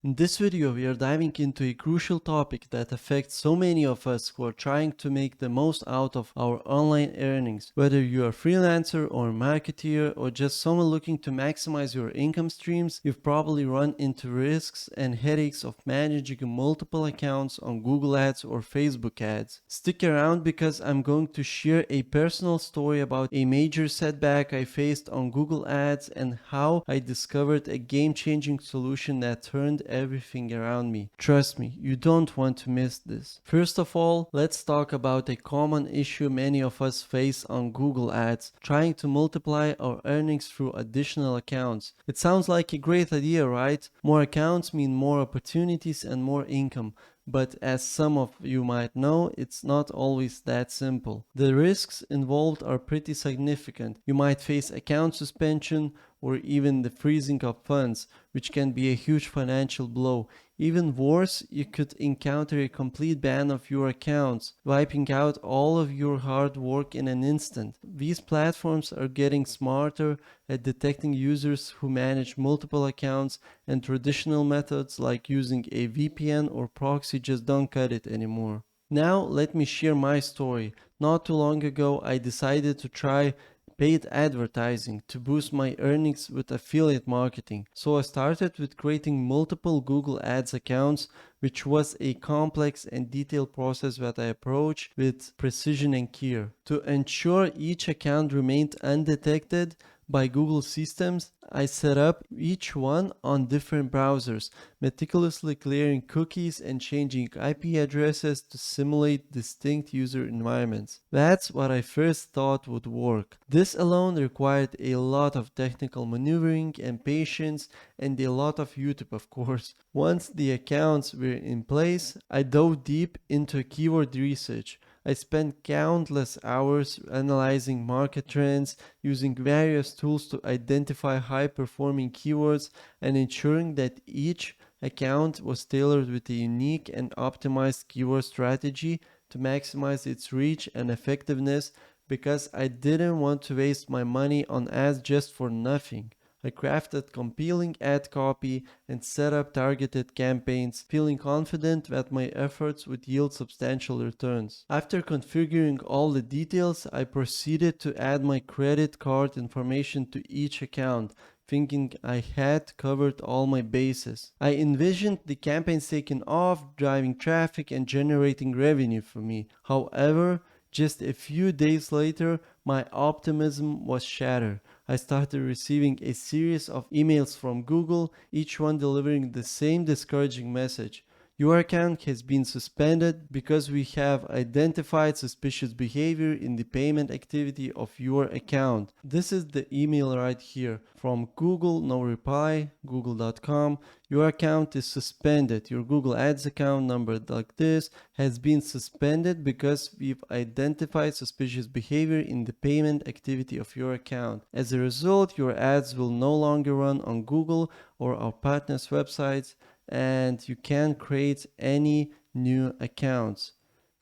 In this video, we are diving into a crucial topic that affects so many of us who are trying to make the most out of our online earnings. Whether you are a freelancer or a marketeer or just someone looking to maximize your income streams, you've probably run into risks and headaches of managing multiple accounts on Google Ads or Facebook ads. Stick around because I'm going to share a personal story about a major setback I faced on Google Ads and how I discovered a game-changing solution that turned everything around me. Trust me, you don't want to miss this. First of all, let's talk about a common issue many of us face on Google Ads, trying to multiply our earnings through additional accounts. It sounds like a great idea, right? More accounts mean more opportunities and more income. But as some of you might know, it's not always that simple. The risks involved are pretty significant. You might face account suspension or even the freezing of funds, which can be a huge financial blow. Even worse, you could encounter a complete ban of your accounts, wiping out all of your hard work in an instant. These platforms are getting smarter at detecting users who manage multiple accounts, and traditional methods like using a VPN or proxy just don't cut it anymore. Now, let me share my story. Not too long ago, I decided to try paid advertising to boost my earnings with affiliate marketing. So I started with creating multiple Google Ads accounts, which was a complex and detailed process that I approached with precision and care. To ensure each account remained undetected by Google systems, I set up each one on different browsers, meticulously clearing cookies and changing IP addresses to simulate distinct user environments. That's what I first thought would work. This alone required a lot of technical maneuvering and patience, and a lot of YouTube, of course. Once the accounts were in place, I dove deep into keyword research. I spent countless hours analyzing market trends, using various tools to identify high-performing keywords, and ensuring that each account was tailored with a unique and optimized keyword strategy to maximize its reach and effectiveness, because I didn't want to waste my money on ads just for nothing. I crafted compelling ad copy and set up targeted campaigns, feeling confident that my efforts would yield substantial returns. After configuring all the details, I proceeded to add my credit card information to each account, thinking I had covered all my bases. I envisioned the campaigns taking off, driving traffic and generating revenue for me. However, just a few days later, my optimism was shattered. I started receiving a series of emails from Google, each one delivering the same discouraging message. Your account has been suspended because we have identified suspicious behavior in the payment activity of your account. This is the email right here from Google, no reply, google.com. Your account is suspended. Your Google Ads account numbered like this has been suspended because we've identified suspicious behavior in the payment activity of your account. As a result, your ads will no longer run on Google or our partners' websites, and you can't create any new accounts.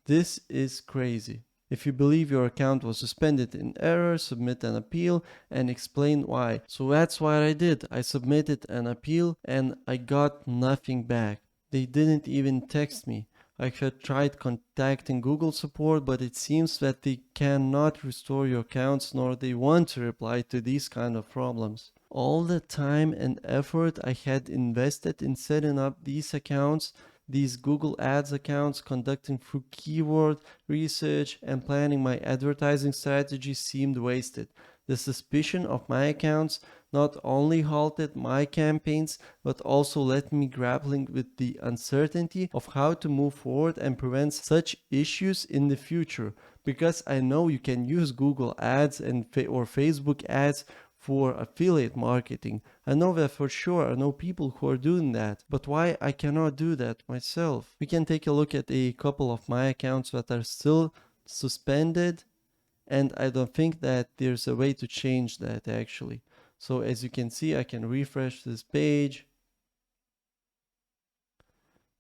This is crazy. If you believe your account was suspended in error, submit an appeal and explain why. So that's what I did. I submitted an appeal and I got nothing back. They didn't even text me. I had tried contacting Google support, but it seems that they cannot restore your accounts nor they want to reply to these kind of problems. All the time and effort I had invested in setting up these accounts, these Google Ads accounts, conducting through keyword research and planning my advertising strategy seemed wasted. The suspicion of my accounts not only halted my campaigns, but also left me grappling with the uncertainty of how to move forward and prevent such issues in the future. Because I know you can use Google Ads and or Facebook ads for affiliate marketing. I know that for sure. I know people who are doing that. But why I cannot do that myself? We can take a look at a couple of my accounts that are still suspended, and I don't think that there's a way to change that actually. So as you can see, I can refresh this page.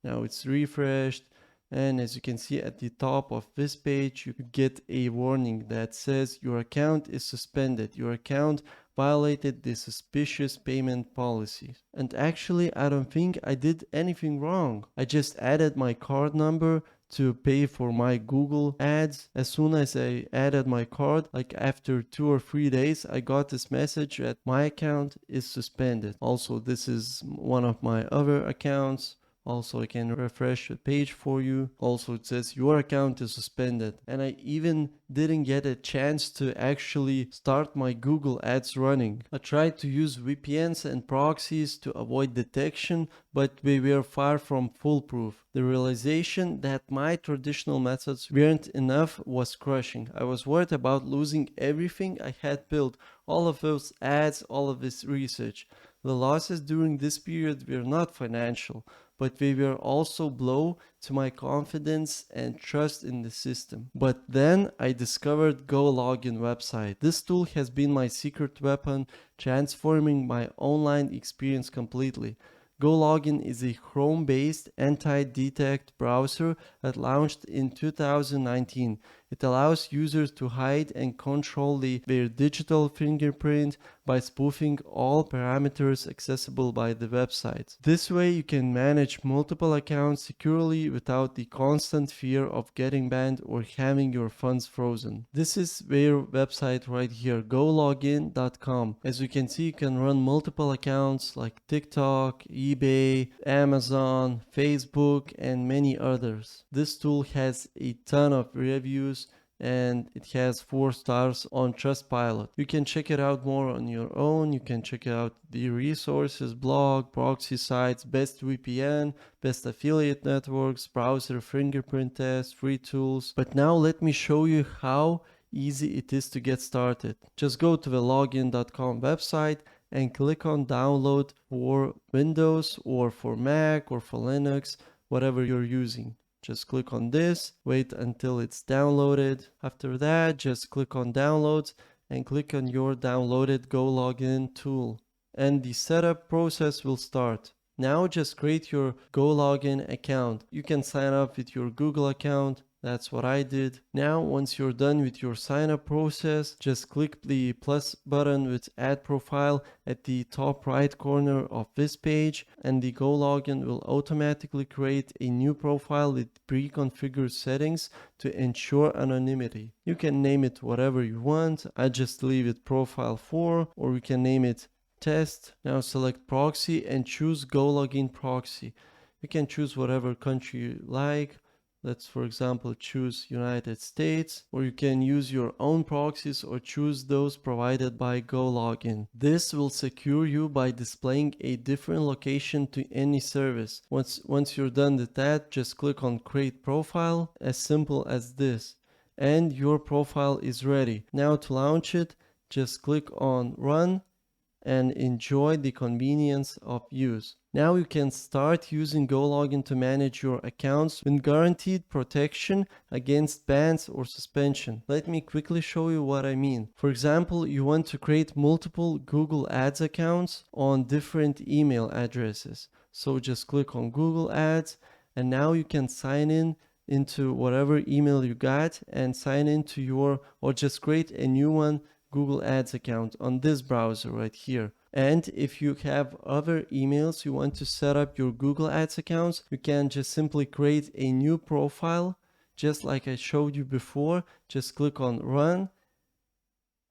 Now it's refreshed. And as you can see at the top of this page, you get a warning that says your account is suspended. Your account violated the suspicious payment policy. And actually, I don't think I did anything wrong. I just added my card number to pay for my Google ads. As soon as I added my card, like after 2 or 3 days, I got this message that my account is suspended. Also, this is one of my other accounts. Also, I can refresh the page for you. Also, it says your account is suspended. And I even didn't get a chance to actually start my Google ads running. I tried to use VPNs and proxies to avoid detection, but we were far from foolproof. The realization that my traditional methods weren't enough was crushing. I was worried about losing everything I had built, all of those ads, all of this research. The losses during this period were not financial, but they were also blow to my confidence and trust in the system. But then I discovered GoLogin website. This tool has been my secret weapon, transforming my online experience completely. GoLogin is a Chrome-based anti-detect browser that launched in 2019. It allows users to hide and control their digital fingerprint by spoofing all parameters accessible by the website. This way you can manage multiple accounts securely without the constant fear of getting banned or having your funds frozen. This is their website right here, gologin.com. As you can see, you can run multiple accounts like TikTok, eBay, Amazon, Facebook, and many others. This tool has a ton of reviews and it has 4 stars on Trustpilot. You can check it out more on your own. You can check out the resources, blog, proxy sites, best VPN, best affiliate networks, browser fingerprint test, free tools. But now let me show you how easy it is to get started. Just go to the login.com website and click on download for Windows or for Mac or for Linux, whatever you're using. Just click on this, wait until it's downloaded. After that, just click on downloads and click on your downloaded GoLogin tool. And the setup process will start. Now just create your GoLogin account. You can sign up with your Google account. That's what I did. Now, once you're done with your sign up process, just click the plus button with add profile at the top right corner of this page, and the GoLogin will automatically create a new profile with pre-configured settings to ensure anonymity. You can name it whatever you want. I just leave it profile 4, or we can name it test. Now select proxy and choose GoLogin proxy. You can choose whatever country you like. Let's, for example, choose United States, or you can use your own proxies or choose those provided by GoLogin. This will secure you by displaying a different location to any service. Once you're done with that, just click on Create Profile, as simple as this. And your profile is ready. Now to launch it, just click on Run and enjoy the convenience of use. Now you can start using GoLogin to manage your accounts with guaranteed protection against bans or suspension. Let me quickly show you what I mean. For example, you want to create multiple Google Ads accounts on different email addresses. So just click on Google Ads and now you can sign in into whatever email you got and sign into your, or just create a new one, Google Ads account on this browser right here. And if you have other emails you want to set up your Google Ads accounts, you can just simply create a new profile, just like I showed you before. Just click on Run,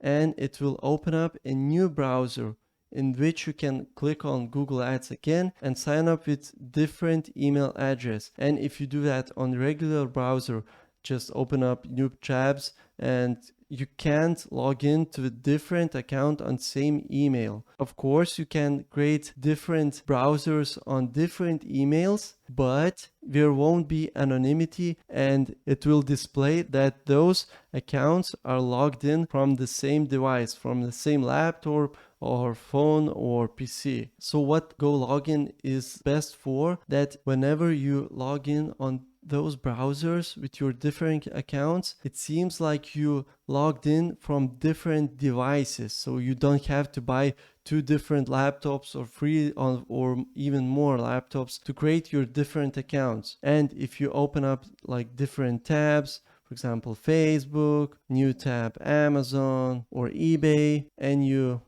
and it will open up a new browser in which you can click on Google Ads again and sign up with different email address. And if you do that on the regular browser, just open up new tabs and you can't log in to a different account on same email. Of course, you can create different browsers on different emails, but there won't be anonymity and it will display that those accounts are logged in from the same device, from the same laptop or phone or PC. So what GoLogin is best for, that whenever you log in on those browsers with your different accounts, it seems like you logged in from different devices, so you don't have to buy 2 different laptops or 3 or even more laptops to create your different accounts. And if you open up like different tabs, for example Facebook, new tab Amazon or eBay, and you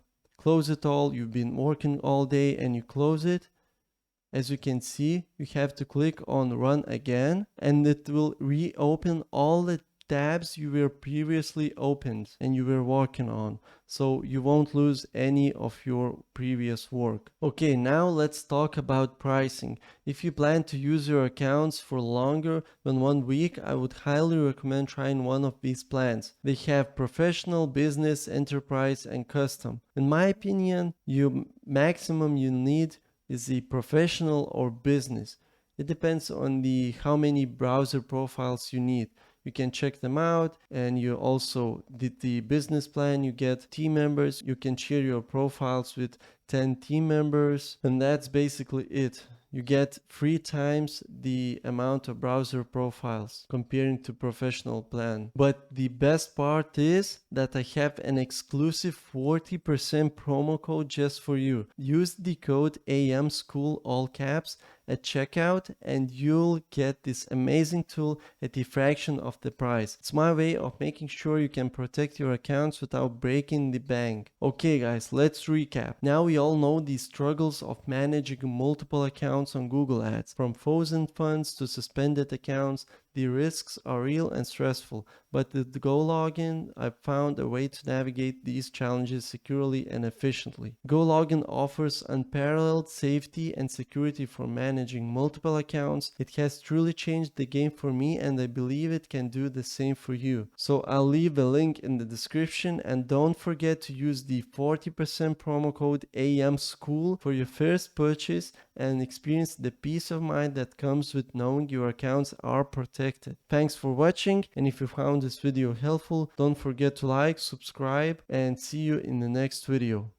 close it all. You've been working all day and you close it. As you can see, you have to click on run again and it will reopen all the tabs you were previously opened and you were working on, so you won't lose any of your previous work. Okay, now let's talk about pricing. If you plan to use your accounts for longer than 1 week, I would highly recommend trying one of these plans. They have professional, business, enterprise, and custom. In my opinion, maximum you need is the professional or business. It depends on the how many browser profiles you need. You can check them out, and you also did the business plan. You get team members. You can share your profiles with 10 team members, and that's basically it. You get 3 times the amount of browser profiles comparing to professional plan. But the best part is that I have an exclusive 40% promo code just for you. Use the code AMSchool all caps at checkout and you'll get this amazing tool at a fraction of the price. It's my way of making sure you can protect your accounts without breaking the bank. Okay guys, let's recap. Now we all know the struggles of managing multiple accounts on Google Ads. From frozen funds to suspended accounts, the risks are real and stressful, but with the GoLogin, I've found a way to navigate these challenges securely and efficiently. GoLogin offers unparalleled safety and security for managing multiple accounts. It has truly changed the game for me, and I believe it can do the same for you. So I'll leave a link in the description, and don't forget to use the 40% promo code AMSchool for your first purchase and experience the peace of mind that comes with knowing your accounts are protected. Thanks for watching, and if you found this video helpful, don't forget to like, subscribe, and see you in the next video.